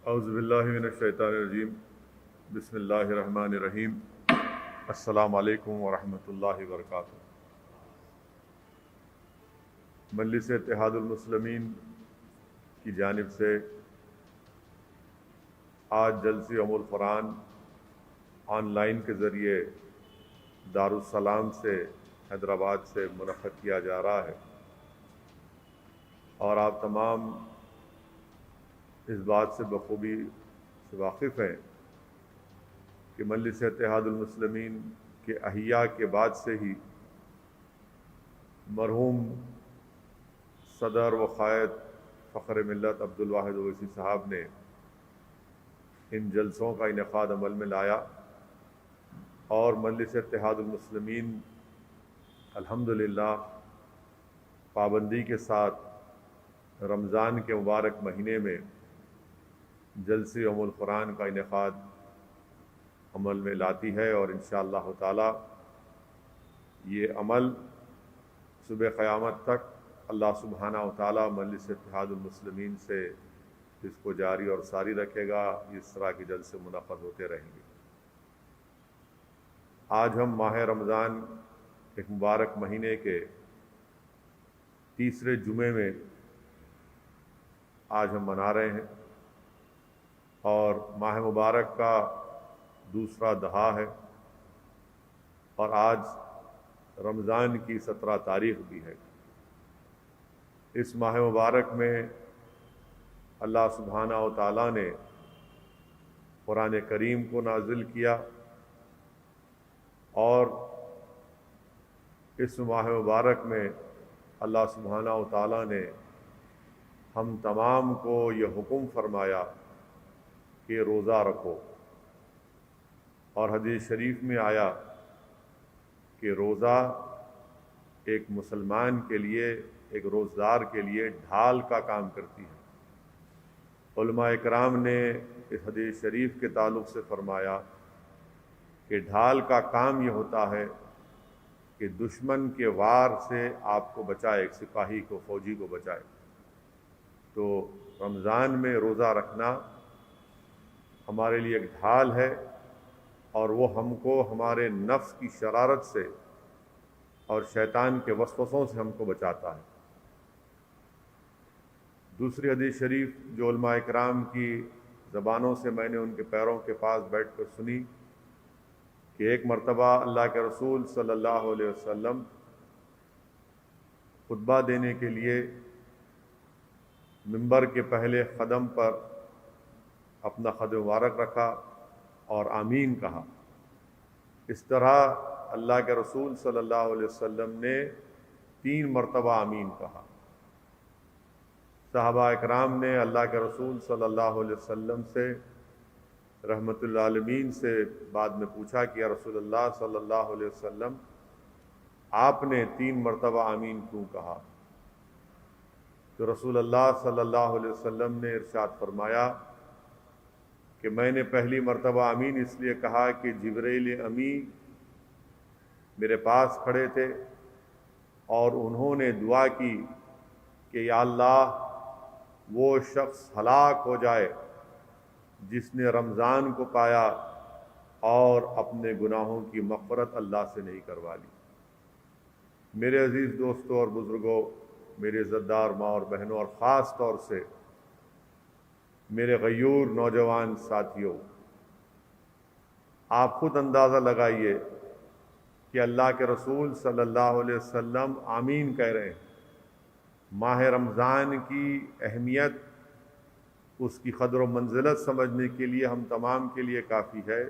اعوذ باللہ من الشیطان الرجیم بسم اللہ الرحمن الرحیم السلام علیکم ورحمۃ اللہ وبرکاتہ۔ مجلس اتحاد المسلمین کی جانب سے آج جلسہ ام القرآن آن لائن کے ذریعے دارالسلام سے حیدرآباد سے منعقد کیا جا رہا ہے، اور آپ تمام اس بات سے بخوبی سے واقف ہیں کہ مجلس اتحاد المسلمین کے احیاء کے بعد سے ہی مرحوم صدر و قائد فخر ملت عبدالواحد اویسی صاحب نے ان جلسوں کا انعقاد عمل میں لایا، اور مجلس اتحاد المسلمین الحمدللہ پابندی کے ساتھ رمضان کے مبارک مہینے میں جلسہ ام القرآن کا انعقاد عمل میں لاتی ہے، اور انشاءاللہ تعالی یہ عمل صبح قیامت تک اللہ سبحانہ و تعالی مجلس اتحاد المسلمین سے اس کو جاری اور ساری رکھے گا۔ اس طرح کے جلسے منعقد ہوتے رہیں گے۔ آج ہم ماہ رمضان ایک مبارک مہینے کے تیسرے جمعے میں آج ہم منا رہے ہیں، اور ماہ مبارک کا دوسرا دہا ہے، اور آج رمضان کی 17 تاریخ بھی ہے۔ اس ماہ مبارک میں اللہ سبحانہ و تعالیٰ نے قرآن کریم کو نازل کیا، اور اس ماہ مبارک میں اللہ سبحانہ و تعالیٰ نے ہم تمام کو یہ حکم فرمایا کہ روزہ رکھو، اور حدیث شریف میں آیا کہ روزہ ایک مسلمان کے لیے، ایک روزدار کے لیے ڈھال کا کام کرتی ہے۔ علماء اکرام نے اس حدیث شریف کے تعلق سے فرمایا کہ ڈھال کا کام یہ ہوتا ہے کہ دشمن کے وار سے آپ کو بچائے، ایک سپاہی کو، فوجی کو بچائے۔ تو رمضان میں روزہ رکھنا ہمارے لیے ایک ڈھال ہے، اور وہ ہم کو ہمارے نفس کی شرارت سے اور شیطان کے وسوسوں سے ہم کو بچاتا ہے۔ دوسری حدیث شریف جو علماء اکرام کی زبانوں سے میں نے ان کے پیروں کے پاس بیٹھ کر سنی، کہ ایک مرتبہ اللہ کے رسول صلی اللہ علیہ وسلم خطبہ دینے کے لیے منبر کے پہلے قدم پر اپنا قدم مبارک رکھا اور آمین کہا۔ اس طرح اللہ کے رسول صلی اللہ علیہ وسلم نے 3 مرتبہ آمین کہا۔ صحابہ اکرام نے اللہ کے رسول صلی اللہ علیہ وسلم سے، رحمت للعالمین سے بعد میں پوچھا کہ یا رسول اللہ صلی اللہ علیہ وسلم، آپ نے 3 مرتبہ آمین کیوں کہا؟ تو رسول اللہ صلی اللہ علیہ وسلم نے ارشاد فرمایا کہ میں نے پہلی مرتبہ آمین اس لیے کہا کہ جبرائیل امی میرے پاس کھڑے تھے، اور انہوں نے دعا کی کہ یا اللہ وہ شخص ہلاک ہو جائے جس نے رمضان کو پایا اور اپنے گناہوں کی مغفرت اللہ سے نہیں کروا لی۔ میرے عزیز دوستوں اور بزرگوں، میرے عزتدار ماں اور بہنوں، اور خاص طور سے میرے غیور نوجوان ساتھیوں، آپ خود اندازہ لگائیے کہ اللہ کے رسول صلی اللہ علیہ وسلم آمین کہہ رہے ہیں۔ ماہ رمضان کی اہمیت، اس کی قدر و منزلت سمجھنے کے لیے ہم تمام کے لیے کافی ہے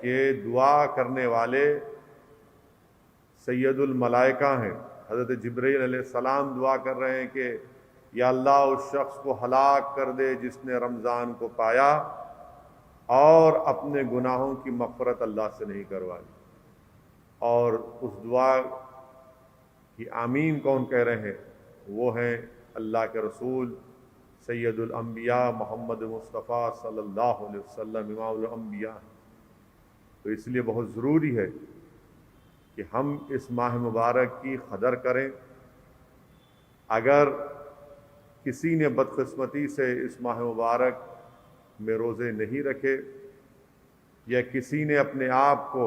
کہ دعا کرنے والے سید الملائکہ ہیں۔ حضرت جبرائیل علیہ السلام دعا کر رہے ہیں کہ یا اللہ اس شخص کو ہلاک کر دے جس نے رمضان کو پایا اور اپنے گناہوں کی مغفرت اللہ سے نہیں کروا لی۔ اور اس دعا کی آمین کون کہہ رہے ہیں؟ وہ ہیں اللہ کے رسول سید الانبیاء محمد مصطفیٰ صلی اللہ علیہ وسلم، امام الانبیاء۔ تو اس لیے بہت ضروری ہے کہ ہم اس ماہ مبارک کی قدر کریں۔ اگر کسی نے بدقسمتی سے اس ماہ مبارک میں روزے نہیں رکھے، یا کسی نے اپنے آپ کو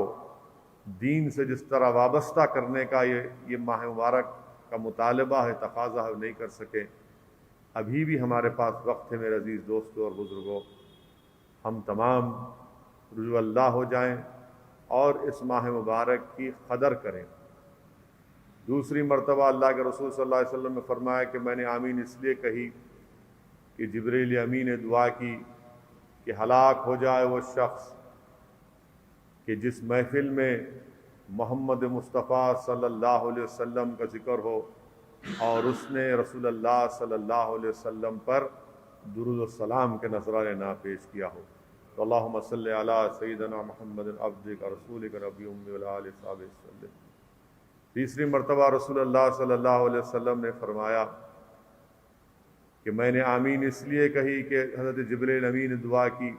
دین سے جس طرح وابستہ کرنے کا یہ ماہ مبارک کا مطالبہ ہے، تقاضا ہے، نہیں کر سکے، ابھی بھی ہمارے پاس وقت ہے میرے عزیز دوستوں اور بزرگوں، ہم تمام رجوع اللہ ہو جائیں اور اس ماہ مبارک کی قدر کریں۔ دوسری مرتبہ اللہ کے رسول صلی اللہ علیہ وسلم نے فرمایا کہ میں نے آمین اس لیے کہی کہ جبریل امین نے دعا کی کہ ہلاک ہو جائے وہ شخص کہ جس محفل میں محمد مصطفیٰ صلی اللہ علیہ وسلم کا ذکر ہو اور اس نے رسول اللہ صلی اللہ علیہ وسلم پر درود السلام کے نذرانے نہ پیش کیا ہو۔ تو اللہم صلی علی سیدنا محمد عبدک رسولک نبی امی وعلی آلہ وصحبہ وسلم۔ تیسری مرتبہ رسول اللہ صلی اللہ علیہ وسلم نے فرمایا کہ میں نے آمین اس لیے کہی کہ حضرت جبریل امین نے دعا کی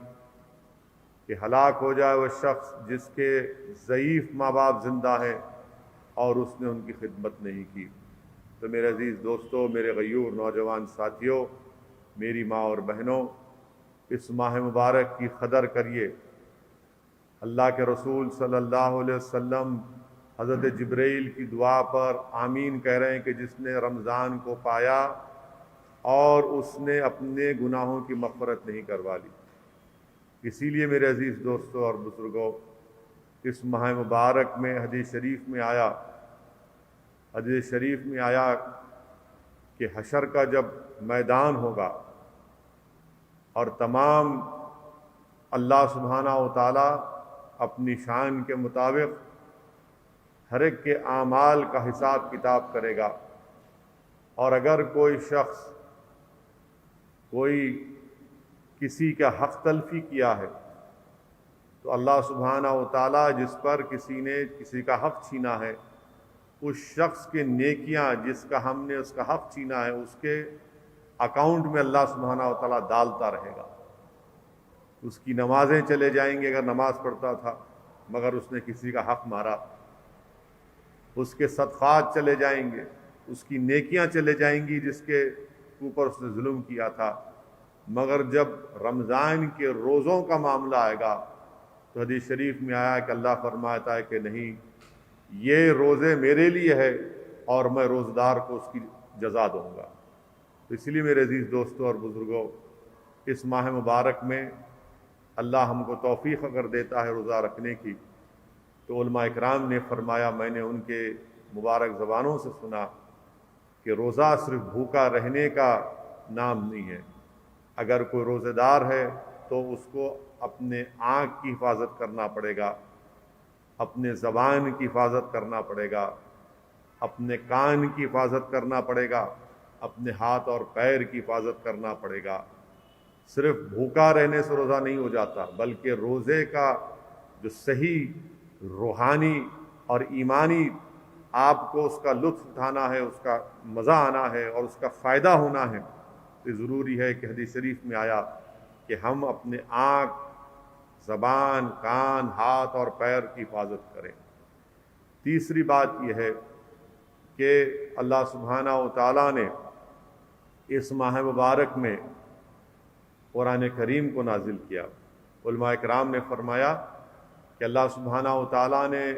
کہ ہلاک ہو جائے وہ شخص جس کے ضعیف ماں باپ زندہ ہیں اور اس نے ان کی خدمت نہیں کی۔ تو میرے عزیز دوستو، میرے غیور نوجوان ساتھیوں، میری ماں اور بہنوں، اس ماہ مبارک کی قدر کریے۔ اللہ کے رسول صلی اللہ علیہ وسلم حضرت جبرائیل کی دعا پر آمین کہہ رہے ہیں کہ جس نے رمضان کو پایا اور اس نے اپنے گناہوں کی مغفرت نہیں کروا لی۔ اسی لیے میرے عزیز دوستوں اور بزرگوں، اس ماہ مبارک میں حدیث شریف میں آیا کہ حشر کا جب میدان ہوگا اور تمام اللہ سبحانہ و تعالی اپنی شان کے مطابق ہر ایک کے اعمال کا حساب کتاب کرے گا، اور اگر کوئی شخص کسی کا حق تلفی کیا ہے تو اللہ سبحانہ و تعالی جس پر کسی نے کسی کا حق چھینا ہے، اس شخص کے نیکیاں جس کا ہم نے اس کا حق چھینا ہے اس کے اکاؤنٹ میں اللہ سبحانہ و تعالی ڈالتا رہے گا۔ اس کی نمازیں چلے جائیں گے اگر نماز پڑھتا تھا مگر اس نے کسی کا حق مارا، اس کے صدقات چلے جائیں گے، اس کی نیکیاں چلے جائیں گی جس کے اوپر اس نے ظلم کیا تھا۔ مگر جب رمضان کے روزوں کا معاملہ آئے گا تو حدیث شریف میں آیا کہ اللہ فرماتا ہے کہ نہیں، یہ روزے میرے لیے ہے اور میں روزدار کو اس کی جزا دوں گا۔ تو اس لیے میرے عزیز دوستوں اور بزرگوں، اس ماہ مبارک میں اللہ ہم کو توفیق اگر دیتا ہے روزہ رکھنے کی، تو علماء اکرام نے فرمایا، میں نے ان کے مبارک زبانوں سے سنا کہ روزہ صرف بھوکا رہنے کا نام نہیں ہے۔ اگر کوئی روزہ دار ہے تو اس کو اپنے آنکھ کی حفاظت کرنا پڑے گا، اپنے زبان کی حفاظت کرنا پڑے گا، اپنے کان کی حفاظت کرنا پڑے گا، اپنے ہاتھ اور پیر کی حفاظت کرنا پڑے گا۔ صرف بھوکا رہنے سے روزہ نہیں ہو جاتا، بلکہ روزے کا جو صحیح روحانی اور ایمانی آپ کو اس کا لطف اٹھانا ہے، اس کا مزہ آنا ہے اور اس کا فائدہ ہونا ہے، تو ضروری ہے کہ حدیث شریف میں آیا کہ ہم اپنے آنکھ، زبان، کان، ہاتھ اور پیر کی حفاظت کریں۔ تیسری بات یہ ہے کہ اللہ سبحانہ و تعالیٰ نے اس ماہ مبارک میں قرآن کریم کو نازل کیا۔ علماء اکرام نے فرمایا کہ اللہ سبحانہ و تعالیٰ نے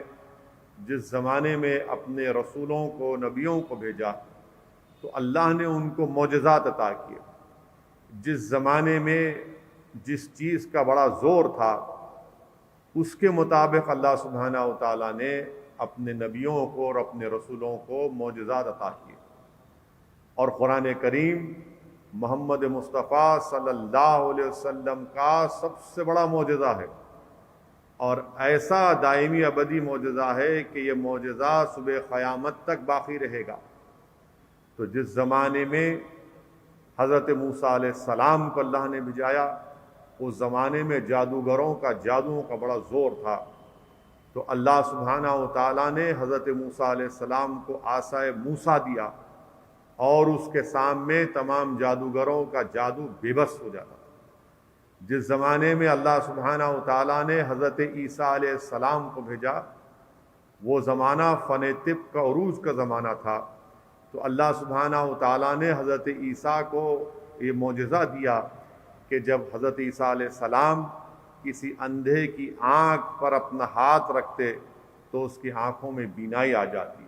جس زمانے میں اپنے رسولوں کو، نبیوں کو بھیجا تو اللہ نے ان کو معجزات عطا کیے۔ جس زمانے میں جس چیز کا بڑا زور تھا اس کے مطابق اللہ سبحانہ و تعالیٰ نے اپنے نبیوں کو اور اپنے رسولوں کو معجزات عطا کیے، اور قرآن کریم محمد مصطفیٰ صلی اللہ علیہ وسلم کا سب سے بڑا معجزہ ہے، اور ایسا دائمی ابدی معجزہ ہے کہ یہ معجزہ صبح قیامت تک باقی رہے گا۔ تو جس زمانے میں حضرت موسیٰ علیہ السلام کو اللہ نے بھیجایا، اس زمانے میں جادوگروں کا، جادوؤں کا بڑا زور تھا، تو اللہ سبحانہ و تعالیٰ نے حضرت موسیٰ علیہ السلام کو عصائے موسیٰ دیا، اور اس کے سامنے تمام جادوگروں کا جادو بے بس ہو جاتا۔ جس زمانے میں اللہ سبحانہ و تعالیٰ نے حضرت عیسیٰ علیہ السلام کو بھیجا، وہ زمانہ فن طب کا عروج کا زمانہ تھا، تو اللہ سبحانہ و تعالیٰ نے حضرت عیسیٰ کو یہ معجزہ دیا کہ جب حضرت عیسیٰ علیہ السلام کسی اندھے کی آنکھ پر اپنا ہاتھ رکھتے تو اس کی آنکھوں میں بینائی آ جاتی۔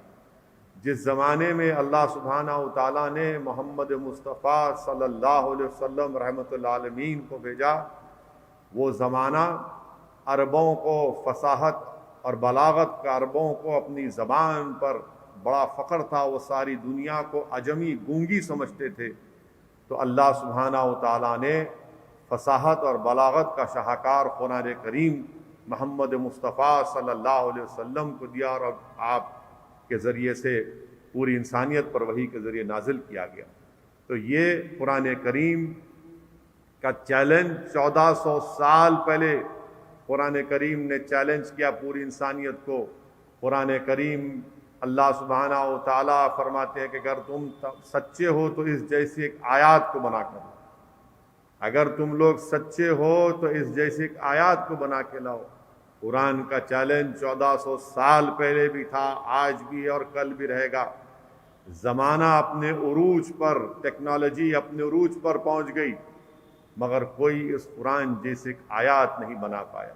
جس زمانے میں اللہ سبحانہ و تعالیٰ نے محمد مصطفیٰ صلی اللہ علیہ وسلم رحمۃ للعالمین کو بھیجا، وہ زمانہ عربوں کو فصاحت اور بلاغت کا، عربوں کو اپنی زبان پر بڑا فخر تھا، وہ ساری دنیا کو عجمی گونگی سمجھتے تھے۔ تو اللہ سبحانہ و تعالیٰ نے فصاحت اور بلاغت کا شاہکار قرآن کریم محمد مصطفیٰ صلی اللہ علیہ وسلم کو دیا، اور آپ کے ذریعے سے پوری انسانیت پر وحی کے ذریعے نازل کیا گیا۔ تو یہ قرآن کریم کا چیلنج 1400 سال پہلے قرآن کریم نے چیلنج کیا پوری انسانیت کو۔ قرآن کریم اللہ سبحانہ و تعالیٰ فرماتے ہیں کہ اگر تم سچے ہو تو اس جیسی ایک آیات کو بنا کر، اگر تم لوگ سچے ہو تو اس جیسی ایک آیات کو بنا کے لاؤ۔ قرآن کا چیلنج 1400 سال پہلے بھی تھا، آج بھی اور کل بھی رہے گا۔ زمانہ اپنے عروج پر، ٹیکنالوجی اپنے عروج پر پہنچ گئی، مگر کوئی اس قرآن جیسے آیات نہیں بنا پایا۔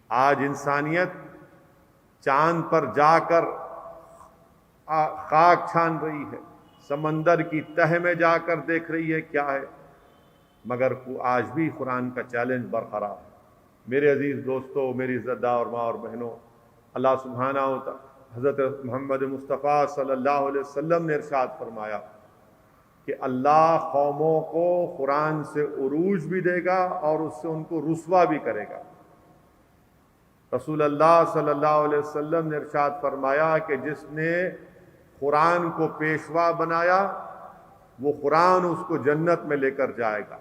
آج انسانیت چاند پر جا کر خاک چھان رہی ہے، سمندر کی تہہ میں جا کر دیکھ رہی ہے کیا ہے، مگر آج بھی قرآن کا چیلنج برقرار ہے۔ میرے عزیز دوستو، میری عزت دار ماں اور بہنوں، اللہ سبحانہ و تعالی حضرت محمد مصطفیٰ صلی اللہ علیہ وسلم نے ارشاد فرمایا کہ اللہ قوموں کو قرآن سے عروج بھی دے گا اور اس سے ان کو رسوا بھی کرے گا۔ رسول اللہ صلی اللہ علیہ وسلم نے ارشاد فرمایا کہ جس نے قرآن کو پیشوا بنایا وہ قرآن اس کو جنت میں لے کر جائے گا۔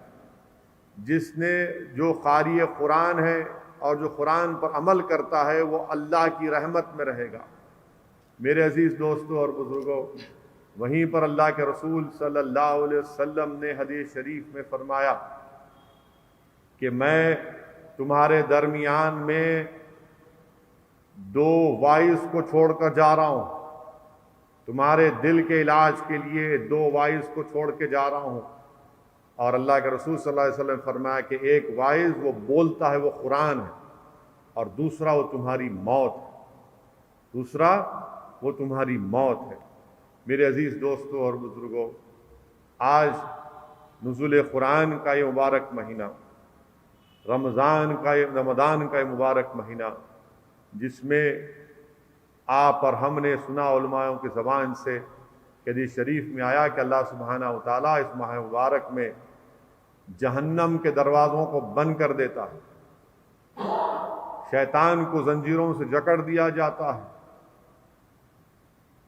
جس نے جو قاری قرآن ہے اور جو قرآن پر عمل کرتا ہے وہ اللہ کی رحمت میں رہے گا۔ میرے عزیز دوستوں اور بزرگوں، وہیں پر اللہ کے رسول صلی اللہ علیہ وسلم نے حدیث شریف میں فرمایا کہ میں تمہارے درمیان میں 2 وائس کو چھوڑ کر جا رہا ہوں، تمہارے دل کے علاج کے لیے 2 وائس کو چھوڑ کے جا رہا ہوں۔ اور اللہ کے رسول صلی اللہ علیہ وسلم فرمایا کہ ایک وائس وہ بولتا ہے وہ قرآن ہے، اور دوسرا وہ تمہاری موت ہے، دوسرا وہ تمہاری موت ہے۔ میرے عزیز دوستوں اور بزرگوں، آج نزول قرآن کا یہ مبارک مہینہ، رمضان کا یہ مبارک مہینہ، جس میں آپ اور ہم نے سنا علماء کی زبان سے کہ حدیث شریف میں آیا کہ اللہ سبحانہ و تعالیٰ اس ماہ مبارک میں جہنم کے دروازوں کو بند کر دیتا ہے، شیطان کو زنجیروں سے جکڑ دیا جاتا ہے،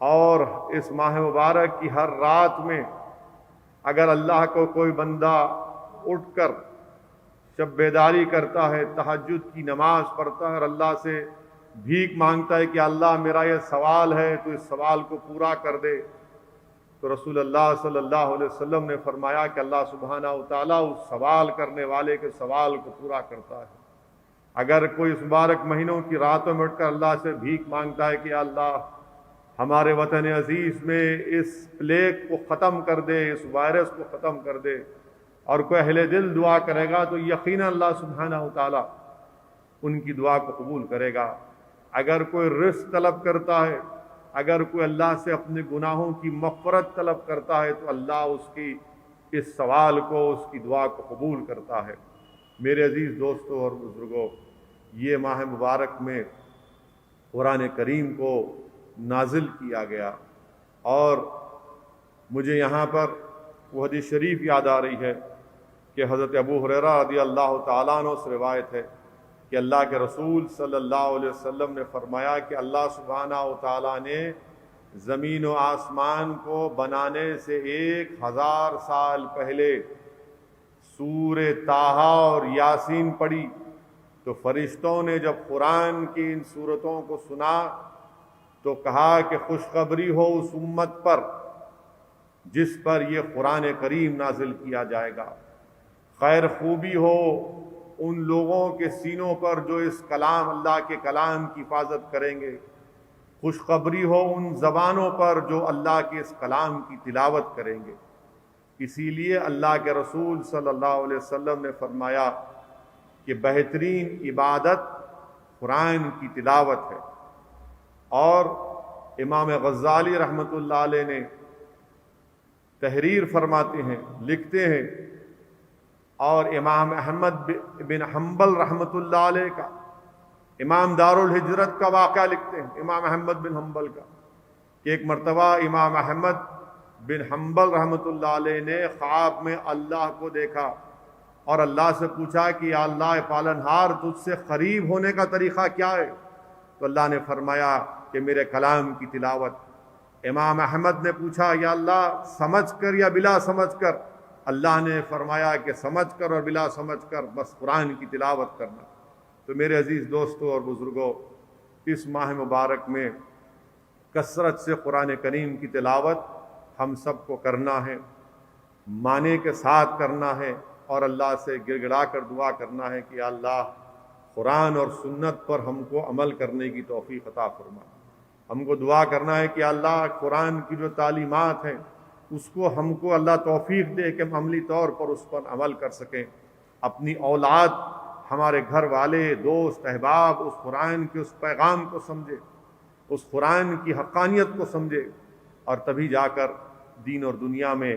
اور اس ماہ مبارک کی ہر رات میں اگر اللہ کو کوئی بندہ اٹھ کر شب بیداری کرتا ہے، تہجد کی نماز پڑھتا ہے اور اللہ سے بھیک مانگتا ہے کہ اللہ میرا یہ سوال ہے تو اس سوال کو پورا کر دے، تو رسول اللہ صلی اللہ علیہ وسلم نے فرمایا کہ اللہ سبحانہ و تعالیٰ اس سوال کرنے والے کے سوال کو پورا کرتا ہے۔ اگر کوئی اس مبارک مہینوں کی راتوں میں اٹھ کر اللہ سے بھیک مانگتا ہے کہ اللہ ہمارے وطن عزیز میں اس پلیگ کو ختم کر دے، اس وائرس کو ختم کر دے، اور کوئی اہل دل دعا کرے گا تو یقیناً اللہ سبحانہ و تعالیٰ ان کی دعا کو قبول کرے گا۔ اگر کوئی رزق طلب کرتا ہے، اگر کوئی اللہ سے اپنے گناہوں کی مغفرت طلب کرتا ہے تو اللہ اس کی اس سوال کو، اس کی دعا کو قبول کرتا ہے۔ میرے عزیز دوستوں اور بزرگوں، یہ ماہ مبارک میں قرآن کریم کو نازل کیا گیا، اور مجھے یہاں پر وہ حدیث شریف یاد آ رہی ہے کہ حضرت ابو ہریرہ رضی اللہ تعالیٰ عنہ سے روایت ہے کہ اللہ کے رسول صلی اللہ علیہ وسلم نے فرمایا کہ اللہ سبحانہ و تعالیٰ نے زمین و آسمان کو بنانے سے 1000 سال پہلے سورہ طٰہٰ اور یاسین پڑھی، تو فرشتوں نے جب قرآن کی ان سورتوں کو سنا تو کہا کہ خوشخبری ہو اس امت پر جس پر یہ قرآن کریم نازل کیا جائے گا، خیر خوبی ہو ان لوگوں کے سینوں پر جو اس کلام، اللہ کے کلام کی حفاظت کریں گے، خوشخبری ہو ان زبانوں پر جو اللہ کے اس کلام کی تلاوت کریں گے۔ اسی لیے اللہ کے رسول صلی اللہ علیہ وسلم نے فرمایا کہ بہترین عبادت قرآن کی تلاوت ہے۔ اور امام غزالی رحمۃ اللہ علیہ نے تحریر فرماتے ہیں، لکھتے ہیں، اور امام احمد بن حنبل رحمۃ اللہ علیہ کا، امام دار الہجرت کا واقعہ لکھتے ہیں امام احمد بن حنبل کا، کہ ایک مرتبہ امام احمد بن حنبل رحمۃ اللہ علیہ نے خواب میں اللہ کو دیکھا اور اللہ سے پوچھا کہ یا اللہ پالنہار تجھ سے قریب ہونے کا طریقہ کیا ہے؟ تو اللہ نے فرمایا کہ میرے کلام کی تلاوت۔ امام احمد نے پوچھا یا اللہ سمجھ کر یا بلا سمجھ کر؟ اللہ نے فرمایا کہ سمجھ کر اور بلا سمجھ کر، بس قرآن کی تلاوت کرنا۔ تو میرے عزیز دوستوں اور بزرگوں، اس ماہ مبارک میں کثرت سے قرآن کریم کی تلاوت ہم سب کو کرنا ہے، معنی کے ساتھ کرنا ہے، اور اللہ سے گر گڑا کر دعا کرنا ہے کہ یا اللہ قرآن اور سنت پر ہم کو عمل کرنے کی توفیق عطا فرما۔ ہم کو دعا کرنا ہے کہ اللہ قرآن کی جو تعلیمات ہیں اس کو ہم کو اللہ توفیق دے کہ ہم عملی طور پر اس پر عمل کر سکیں، اپنی اولاد، ہمارے گھر والے، دوست، احباب اس قرآن کے اس پیغام کو سمجھے، اس قرآن کی حقانیت کو سمجھے، اور تبھی جا کر دین اور دنیا میں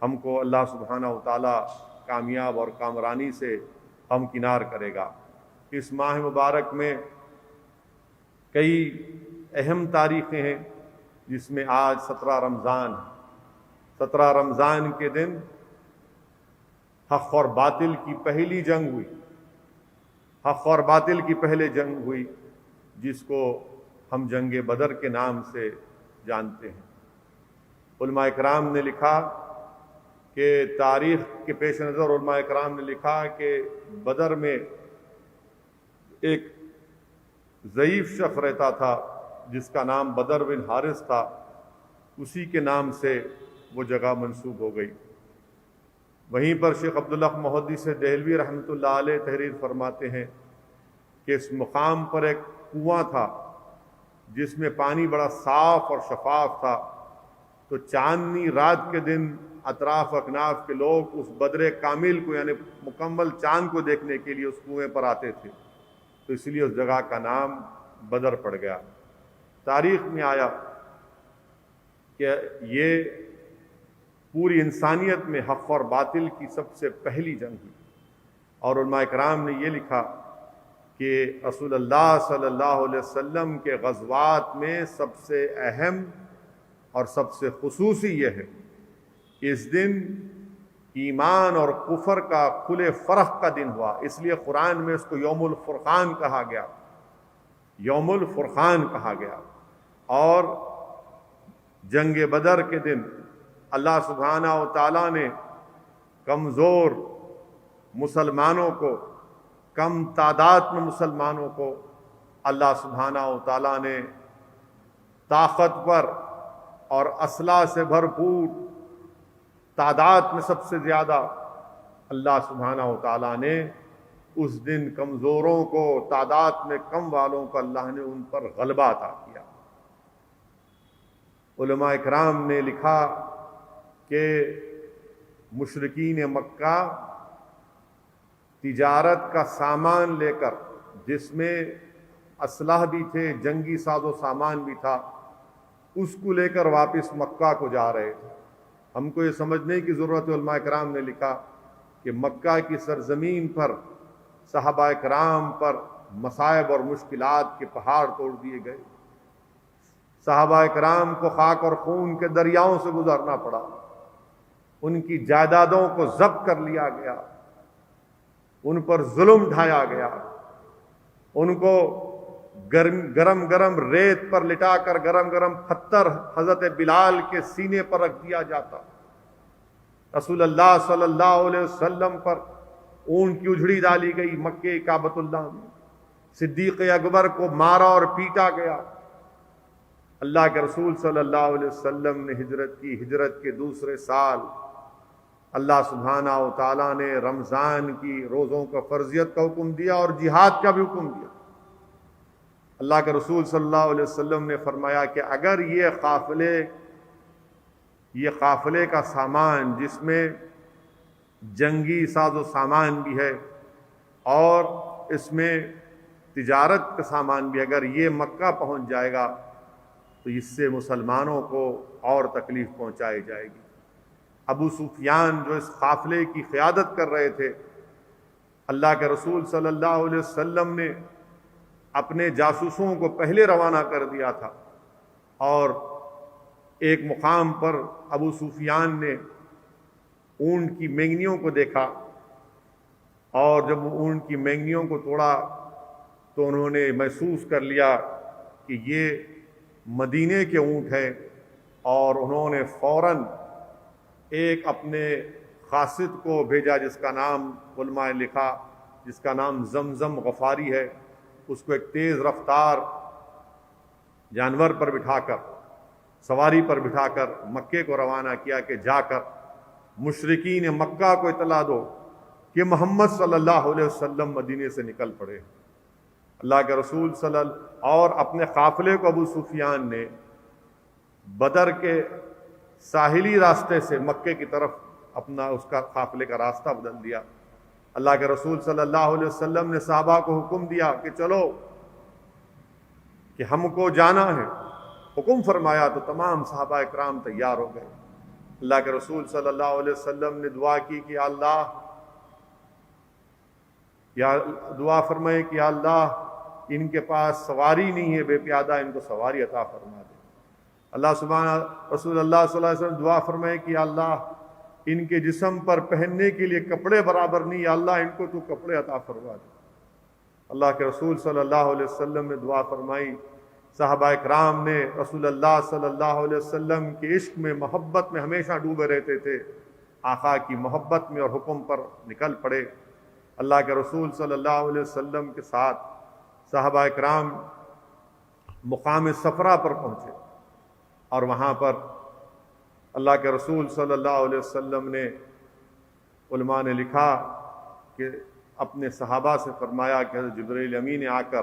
ہم کو اللہ سبحانہ و تعالی کامیاب اور کامرانی سے ہمکنار کرے گا۔ اس ماہ مبارک میں کئی اہم تاریخیں ہیں، جس میں آج 17 رمضان ہے۔ 17 رمضان کے دن حق اور باطل کی پہلی جنگ ہوئی، حق اور باطل کی پہلے جنگ ہوئی، جس کو ہم جنگ بدر کے نام سے جانتے ہیں۔ علماء کرام نے لکھا کہ تاریخ کے پیش نظر علماء کرام نے لکھا کہ بدر میں ایک ضعیف شخص رہتا تھا جس کا نام بدر بن حارث تھا، اسی کے نام سے وہ جگہ منسوب ہو گئی۔ وہیں پر شیخ عبداللہ محدث دہلوی رحمۃ اللہ علیہ تحریر فرماتے ہیں کہ اس مقام پر ایک کنواں تھا جس میں پانی بڑا صاف اور شفاف تھا، تو چاندنی رات کے دن اطراف اکناف کے لوگ اس بدر کامل کو، یعنی مکمل چاند کو دیکھنے کے لیے اس کنویں پر آتے تھے، تو اس لیے اس جگہ کا نام بدر پڑ گیا۔ تاریخ میں آیا کہ یہ پوری انسانیت میں حق اور باطل کی سب سے پہلی جنگ ہوئی، اور علماء کرام نے یہ لکھا کہ رسول اللہ صلی اللہ علیہ وسلم کے غزوات میں سب سے اہم اور سب سے خصوصی یہ ہے کہ اس دن ایمان اور کفر کا کھلے فرق کا دن ہوا، اس لیے قرآن میں اس کو یوم الفرقان کہا گیا، یوم الفرقان کہا گیا۔ اور جنگ بدر کے دن اللہ سبحانہ و تعالیٰ نے کمزور مسلمانوں کو، کم تعداد میں مسلمانوں کو اللہ سبحانہ و تعالیٰ نے طاقتور اور اسلحہ سے بھرپور، تعداد میں سب سے زیادہ اللہ سبحانہ و تعالیٰ نے اس دن کمزوروں کو، تعداد میں کم والوں کو اللہ نے ان پر غلبہ عطا کیا۔ علماء کرام نے لکھا کہ مشرکین مکہ تجارت کا سامان لے کر، جس میں اسلحہ بھی تھے، جنگی ساز و سامان بھی تھا، اس کو لے کر واپس مکہ کو جا رہے تھے۔ ہم کو یہ سمجھنے کی ضرورت ہے، علماء کرام نے لکھا کہ مکہ کی سرزمین پر صحابہ کرام پر مصائب اور مشکلات کے پہاڑ توڑ دیے گئے، صحابہ کرام کو خاک اور خون کے دریاؤں سے گزرنا پڑا، ان کی جائیدادوں کو ضبط کر لیا گیا، ان پر ظلم ڈھایا گیا، ان کو گرم گرم ریت پر لٹا کر گرم گرم پتھر حضرت بلال کے سینے پر رکھ دیا جاتا، رسول اللہ صلی اللہ علیہ وسلم پر اون کی اجڑی ڈالی گئی مکہ کعبۃ اللہ میں، صدیق اکبر کو مارا اور پیٹا گیا۔ اللہ کے رسول صلی اللہ علیہ وسلم نے ہجرت کی، ہجرت کے دوسرے سال اللہ سبحانہ و تعالیٰ نے رمضان کی روزوں کا فرضیت کا حکم دیا اور جہاد کا بھی حکم دیا۔ اللہ کے رسول صلی اللہ علیہ وسلم نے فرمایا کہ اگر یہ قافلے کا سامان جس میں جنگی ساز و سامان بھی ہے اور اس میں تجارت کا سامان بھی، اگر یہ مکہ پہنچ جائے گا تو اس سے مسلمانوں کو اور تکلیف پہنچائی جائے گی۔ ابو سفیان جو اس قافلے کی قیادت کر رہے تھے، اللہ کے رسول صلی اللہ علیہ وسلم نے اپنے جاسوسوں کو پہلے روانہ کر دیا تھا، اور ایک مقام پر ابو سفیان نے اونٹ کی مینگنیوں کو دیکھا، اور جب وہ اونٹ کی مینگنیوں کو توڑا تو انہوں نے محسوس کر لیا کہ یہ مدینے کے اونٹ ہیں، اور انہوں نے فوراً ایک اپنے قاصد کو بھیجا جس کا نام علماء نے لکھا جس کا نام زمزم غفاری ہے، اس کو ایک تیز رفتار جانور پر بٹھا کر، سواری پر بٹھا کر مکے کو روانہ کیا کہ جا کر مشرکین مکہ کو اطلاع دو کہ محمد صلی اللہ علیہ وسلم مدینے سے نکل پڑے۔ اللہ کے رسول اور اپنے قافلے کو ابو سفیان نے بدر کے ساحلی راستے سے مکے کی طرف اپنا اس کا قافلے کا راستہ بدل دیا۔ اللہ کے رسول صلی اللہ علیہ وسلم نے صحابہ کو حکم دیا کہ چلو کہ ہم کو جانا ہے، حکم فرمایا تو تمام صحابہ اکرام تیار ہو گئے۔ اللہ کے رسول صلی اللہ علیہ وسلم نے دعا کی کہ اللہ دعا فرمائے کہ اللہ ان کے پاس سواری نہیں ہے، بے پیادہ ان کو سواری عطا فرما دے۔ رسول اللہ صلی اللہ علیہ وسلم دعا فرمائے کہ اللہ ان کے جسم پر پہننے کے لیے کپڑے برابر نہیں، یا اللہ ان کو تو کپڑے عطا فرما دے۔ اللہ کے رسول صلی اللہ علیہ وسلم نے دعا فرمائی، صحابہ اکرام نے رسول اللہ صلی اللہ علیہ وسلم کے عشق میں، محبت میں ہمیشہ ڈوبے رہتے تھے، آقا کی محبت میں اور حکم پر نکل پڑے۔ اللہ کے رسول صلی اللہ علیہ وسلم کے ساتھ صحابہ اکرام مقام صفرا پر پہنچے، اور وہاں پر اللہ کے رسول صلی اللہ علیہ وسلم نے، علماء نے لکھا کہ اپنے صحابہ سے فرمایا کہ حضرت جبرائیل امین نے آ کر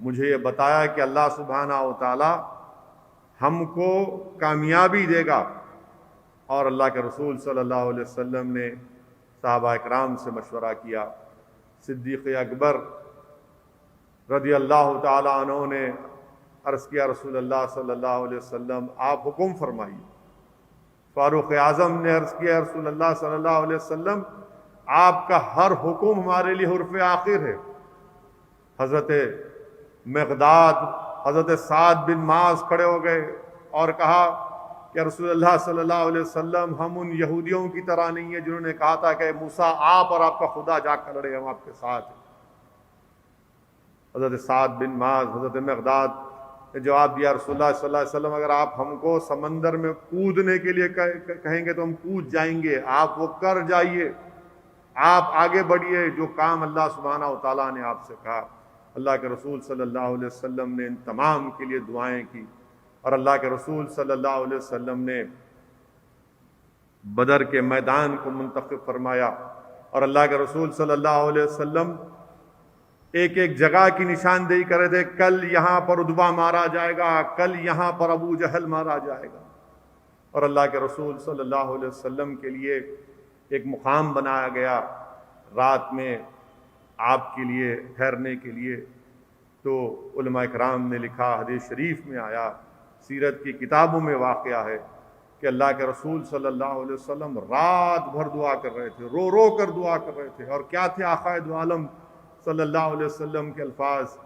مجھے یہ بتایا کہ اللہ سبحانہ و تعالی ہم کو کامیابی دے گا، اور اللہ کے رسول صلی اللہ علیہ وسلم نے صحابہ اکرام سے مشورہ کیا۔ صدیق اکبر رضی اللہ تعالی عنہ نے عرض کیا رسول اللہ صلی اللہ علیہ وسلم آپ حکم فرمائیے۔ فاروق اعظم نے عرض کیا رسول اللہ صلی اللہ علیہ وسلم آپ کا ہر حکم ہمارے لیے حرف آخر ہے۔ حضرت مقداد، حضرت سعد بن معاذ کھڑے ہو گئے اور کہا کہ رسول اللہ صلی اللہ علیہ وسلم ہم ان یہودیوں کی طرح نہیں ہیں جنہوں نے کہا تھا کہ موسیٰ آپ اور آپ کا خدا جا کر لڑے، ہم آپ کے ساتھ ہیں۔ حضرت سعد بن معاذ، حضرت مقداد نے جواب دیا رسول اللہ صلی اللہ علیہ وسلم اگر آپ ہم کو سمندر میں کودنے کے لیے کہیں گے تو ہم کود جائیں گے، آپ وہ کر جائیے، آپ آگے بڑھیے جو کام اللہ سبحانہ و تعالیٰ نے آپ سے کہا۔ اللہ کے رسول صلی اللہ علیہ وسلم نے ان تمام کے لیے دعائیں کی، اور اللہ کے رسول صلی اللہ علیہ وسلم نے بدر کے میدان کو منتخب فرمایا، اور اللہ کے رسول صلی اللہ علیہ وسلم ایک ایک جگہ کی نشاندہی کر رہے تھے، کل یہاں پر عتبہ مارا جائے گا، کل یہاں پر ابو جہل مارا جائے گا۔ اور اللہ کے رسول صلی اللہ علیہ وسلم کے لیے ایک مقام بنایا گیا رات میں آپ کے لیے ٹھہرنے کے لیے۔ تو علماء کرام نے لکھا، حدیث شریف میں آیا، سیرت کی کتابوں میں واقعہ ہے کہ اللہ کے رسول صلی اللہ علیہ وسلم رات بھر دعا کر رہے تھے، رو رو کر دعا کر رہے تھے۔ اور کیا تھے آقا دو عالم صلی اللہ علیہ وسلم کے الفاظ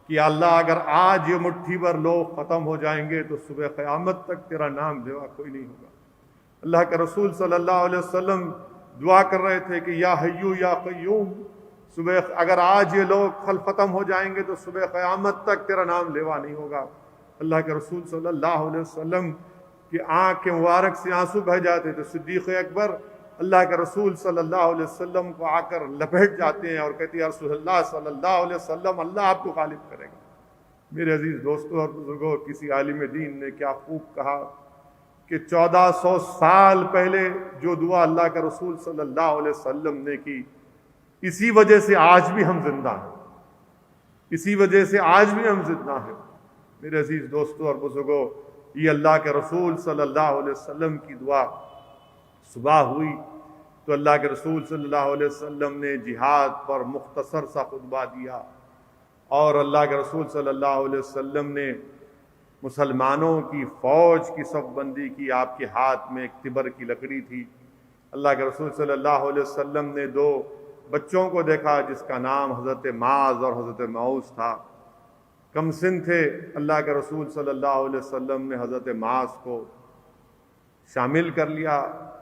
کہ اللہ اگر آج یہ مٹھی بھر لوگ ختم ہو جائیں گے تو صبح قیامت تک تیرا نام لیوا کوئی نہیں ہوگا۔ اللہ کے رسول صلی اللہ علیہ وسلم دعا کر رہے تھے کہ یا حیو یا قیوم، صبح اگر آج یہ لوگ ختم ہو جائیں گے تو صبح قیامت تک تیرا نام لیوا نہیں ہوگا۔ اللہ کے رسول صلی اللہ علیہ وسلم کی آنکھ کے مبارک سے آنسو بہہ جاتے تھے۔ صدیق اکبر اللہ کے رسول صلی اللہ علیہ وسلم کو آ کر لپیٹ جاتے ہیں اور کہتے ہیں یا رسول اللہ صلی اللہ علیہ وسلم اللہ آپ کو غالب کرے گا۔ میرے عزیز دوستوں اور بزرگوں، کسی عالم دین نے کیا خوب کہا کہ 1400 سال پہلے جو دعا اللہ کے رسول صلی اللہ علیہ وسلم نے کی، اسی وجہ سے آج بھی ہم زندہ ہیں۔ اسی وجہ سے آج بھی ہم زندہ ہیں۔ میرے عزیز دوستوں اور بزرگوں، یہ اللہ کے رسول صلی اللہ علیہ وسلم کی دعا۔ صبح ہوئی تو اللہ کے رسول صلی اللہ علیہ وسلم نے جہاد پر مختصر سا خطبہ دیا، اور اللہ کے رسول صلی اللہ علیہ وسلم نے مسلمانوں کی فوج کی صف بندی کی۔ آپ کے ہاتھ میں ایک تبر کی لکڑی تھی۔ اللہ کے رسول صلی اللہ علیہ وسلم نے دو بچوں کو دیکھا جس کا نام حضرت معاذ اور حضرت معوذ تھا۔ کم سن تھے۔ اللہ کے رسول صلی اللہ علیہ وسلم نے حضرت معاذ کو شامل کر لیا،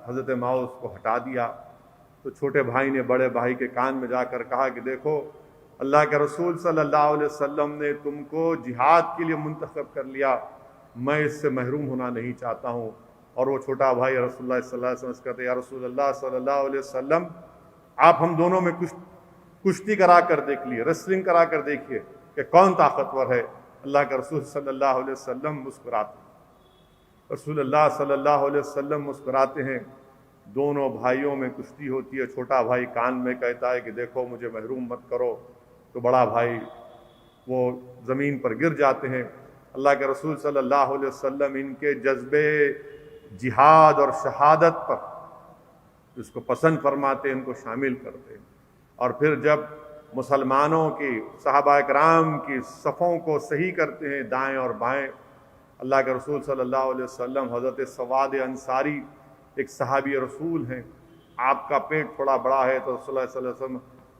حضرت معوذ کو ہٹا دیا۔ تو چھوٹے بھائی نے بڑے بھائی کے کان میں جا کر کہا کہ دیکھو، اللہ کے رسول صلی اللہ علیہ وسلم نے تم کو جہاد کے لیے منتخب کر لیا، میں اس سے محروم ہونا نہیں چاہتا ہوں۔ اور وہ چھوٹا بھائی رسول اللہ صلی اللہ علیہ وسلم کہتے ہیں، یا رسول اللہ صلی اللہ علیہ وسلم، آپ ہم دونوں میں کشتی کرا کر دیکھ لیے، ریسلنگ کرا کر دیکھیے کہ کون طاقتور ہے۔ اللہ کے رسول صلی اللہ علیہ وسلم مسکراتے ہیں۔ رسول اللہ صلی اللہ علیہ وسلم مسکراتے ہیں۔ دونوں بھائیوں میں کشتی ہوتی ہے۔ چھوٹا بھائی کان میں کہتا ہے کہ دیکھو مجھے محروم مت کرو، تو بڑا بھائی وہ زمین پر گر جاتے ہیں۔ اللہ کے رسول صلی اللہ علیہ وسلم ان کے جذبے جہاد اور شہادت پر اس کو پسند فرماتے ہیں، ان کو شامل کرتے ہیں۔ اور پھر جب مسلمانوں کی صحابہ کرام کی صفوں کو صحیح کرتے ہیں دائیں اور بائیں، اللہ کے رسول صلی اللہ علیہ وسلم حضرت سواد انصاری ایک صحابی رسول ہیں، آپ کا پیٹ تھوڑا بڑا ہے، تو رسول اللہ صلی اللہ علیہ وسلم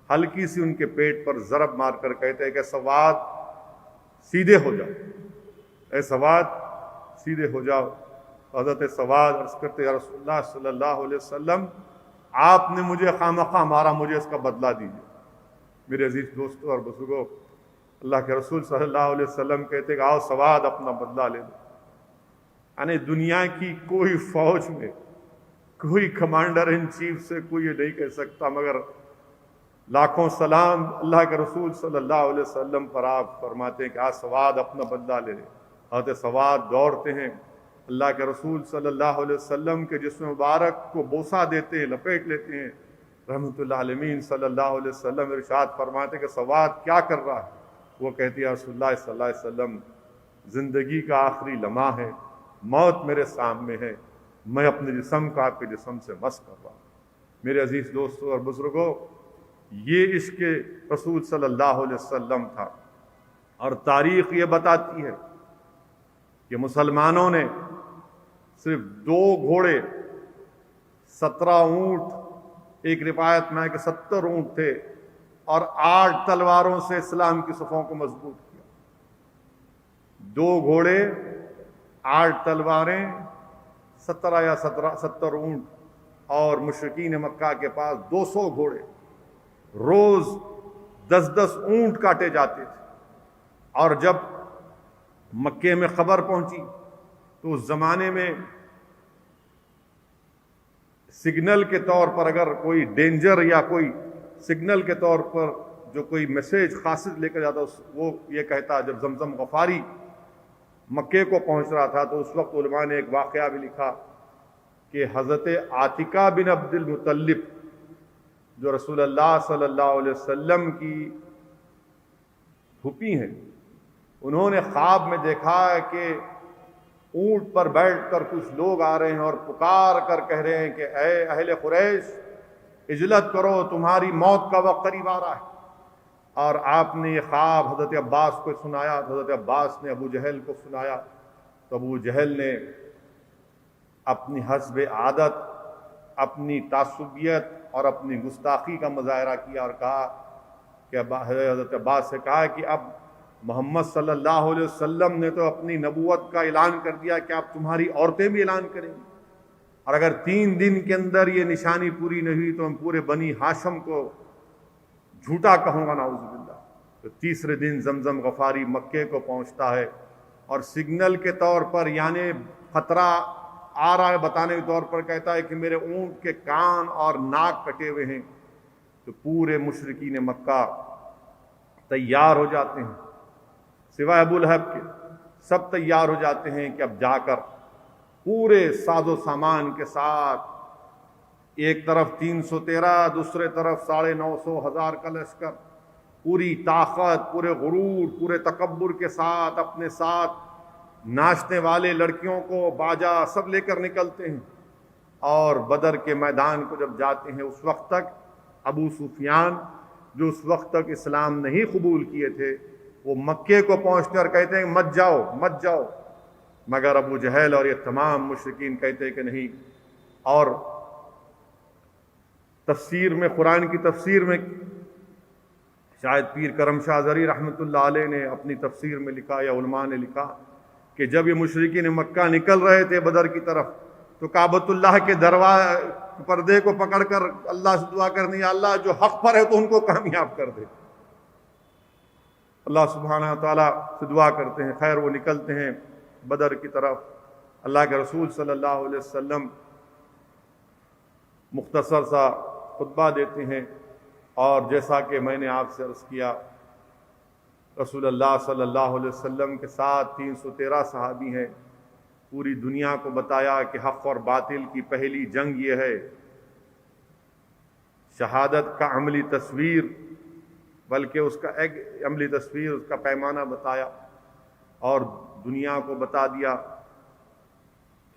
ہلکی سی ان کے پیٹ پر ضرب مار کر کہتے ہیں کہ سواد سیدھے ہو جاؤ، اے سواد سیدھے ہو جاؤ۔ حضرت سواد عرض کرتے یا رسول اللہ صلی اللہ علیہ وسلم، آپ نے مجھے خامخواہ مارا، مجھے اس کا بدلہ دیجیے۔ میرے عزیز دوستوں اور بزرگوں، اللہ کے رسول صلی اللہ علیہ وسلم کہتے ہیں کہ آؤ سواد اپنا بدلہ لے لو۔ یعنی دنیا کی کوئی فوج میں کوئی کمانڈر ان چیف سے کوئی یہ نہیں کہہ سکتا، مگر لاکھوں سلام اللہ کے رسول صلی اللہ علیہ وسلم پر آپ فرماتے ہیں کہ آج سواد اپنا بدلہ لے لے۔ حضرت سواد دوڑتے ہیں، اللہ کے رسول صلی اللہ علیہ وسلم کے جسم مبارک کو بوسہ دیتے ہیں، لپیٹ لیتے ہیں۔ رحمت اللہ علیہ صلی اللہ علیہ وسلم ارشاد فرماتے کہ سواد کیا کر رہا ہے؟ وہ کہتی ہے رسول اللہ صلی اللہ علیہ وسلم، زندگی کا آخری لمحہ ہے، موت میرے سامنے ہے، میں اپنے جسم کو آپ کے جسم سے مس کر رہا ہوں۔ میرے عزیز دوستوں اور بزرگوں، یہ عشق رسول صلی اللہ علیہ وسلم تھا۔ اور تاریخ یہ بتاتی ہے کہ مسلمانوں نے صرف 2 گھوڑے، 17 اونٹ، ایک روایت میں ہے کہ 70 اونٹ تھے، اور 8 تلواروں سے اسلام کی صفوں کو مضبوط کیا۔ 2 گھوڑے، 8 تلواریں، 17 یا 70 اونٹ، اور مشرکین مکہ کے پاس 200 گھوڑے، روز 10 اونٹ کاٹے جاتے تھے۔ اور جب مکے میں خبر پہنچی تو اس زمانے میں سگنل کے طور پر اگر کوئی ڈینجر یا کوئی سگنل کے طور پر جو کوئی میسیج قاصد لے کر جاتا، وہ یہ کہتا، جب زمزم غفاری مکے کو پہنچ رہا تھا تو اس وقت علماء نے ایک واقعہ بھی لکھا کہ حضرت عاتقہ بن عبد المطلب جو رسول اللہ صلی اللہ علیہ وسلم کی پھوپھی ہیں، انہوں نے خواب میں دیکھا کہ اونٹ پر بیٹھ کر کچھ لوگ آ رہے ہیں اور پکار کر کہہ رہے ہیں کہ اے اہل قریش، اجلت کرو، تمہاری موت کا وقت قریب آ رہا ہے۔ اور آپ نے یہ خواب حضرت عباس کو سنایا، حضرت عباس نے ابو جہل کو سنایا، تو ابو جہل نے اپنی حسب عادت، اپنی تعصبیت اور اپنی گستاخی کا مظاہرہ کیا اور کہا کہ حضرت عباس سے کہا کہ اب محمد صلی اللہ علیہ وسلم نے تو اپنی نبوت کا اعلان کر دیا کہ اب تمہاری عورتیں بھی اعلان کریں گی، اور اگر 3 دن کے اندر یہ نشانی پوری نہیں ہوئی تو ہم پورے بنی ہاشم کو جھوٹا کہوں گا، نعوذ باللہ۔ تو تیسرے دن زمزم غفاری مکے کو پہنچتا ہے، اور سگنل کے طور پر یعنی خطرہ آ رہا ہے بتانے کے طور پر کہتا ہے کہ میرے اونٹ کے کان اور ناک کٹے ہوئے ہیں۔ تو پورے مشرکین مکہ تیار ہو جاتے ہیں، سوائے ابو لہب کے، سب تیار ہو جاتے ہیں کہ اب جا کر پورے ساز و سامان کے ساتھ، ایک طرف 313، دوسرے طرف 950,000 کا لشکر، پوری طاقت، پورے غرور، پورے تکبر کے ساتھ اپنے ساتھ ناچنے والے لڑکیوں کو، باجا سب لے کر نکلتے ہیں، اور بدر کے میدان کو جب جاتے ہیں اس وقت تک ابو سفیان جو اس وقت تک اسلام نہیں قبول کیے تھے وہ مکے کو پہنچتے اور کہتے ہیں مت جاؤ مت جاؤ، مگر ابو جہل اور یہ تمام مشرکین کہتے ہیں کہ نہیں۔ اور تفسیر میں، قرآن کی تفسیر میں شاید پیر کرم شاہ زری رحمۃ اللہ علیہ نے اپنی تفسیر میں لکھا یا علماء نے لکھا کہ جب یہ مشرکین مکہ نکل رہے تھے بدر کی طرف تو کعبۃ اللہ کے پردے کو پکڑ کر اللہ سے دعا کرنی، یا اللہ جو حق پر ہے تو ان کو کامیاب کر دے۔ اللہ سبحانہ تعالیٰ سے دعا کرتے ہیں، خیر وہ نکلتے ہیں بدر کی طرف۔ اللہ کے رسول صلی اللہ علیہ وسلم مختصر سا خطبہ دیتے ہیں، اور جیسا کہ میں نے آپ سے عرض کیا رسول اللہ صلی اللہ علیہ وسلم کے ساتھ 313 صحابی ہیں۔ پوری دنیا کو بتایا کہ حق اور باطل کی پہلی جنگ یہ ہے، شہادت کا عملی تصویر، بلکہ اس کا ایک عملی تصویر، اس کا پیمانہ بتایا، اور دنیا کو بتا دیا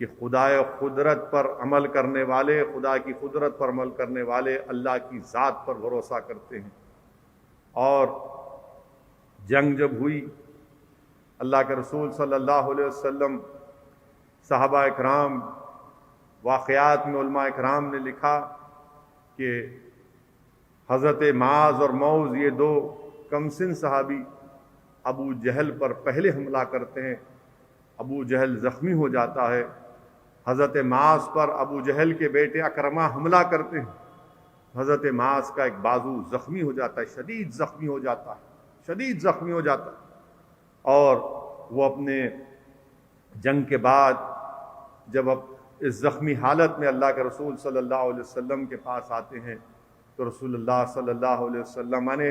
کہ خدائے قدرت پر عمل کرنے والے، خدا کی قدرت پر عمل کرنے والے اللہ کی ذات پر بھروسہ کرتے ہیں۔ اور جنگ جب ہوئی، اللہ کے رسول صلی اللہ علیہ وسلم، صحابہ اکرام، واقعات میں علماء اکرام نے لکھا کہ حضرت معاذ اور موز یہ دو کمسن صحابی ابو جہل پر پہلے حملہ کرتے ہیں، ابو جہل زخمی ہو جاتا ہے، حضرت معاذ پر ابو جہل کے بیٹے اکرمہ حملہ کرتے ہیں، حضرت معاذ کا ایک بازو زخمی ہو جاتا ہے، شدید زخمی ہو جاتا ہے، شدید زخمی ہو جاتا ہے۔ اور وہ اپنے جنگ کے بعد جب اب اس زخمی حالت میں اللہ کے رسول صلی اللہ علیہ وسلم کے پاس آتے ہیں تو رسول اللہ صلی اللہ علیہ وسلم نے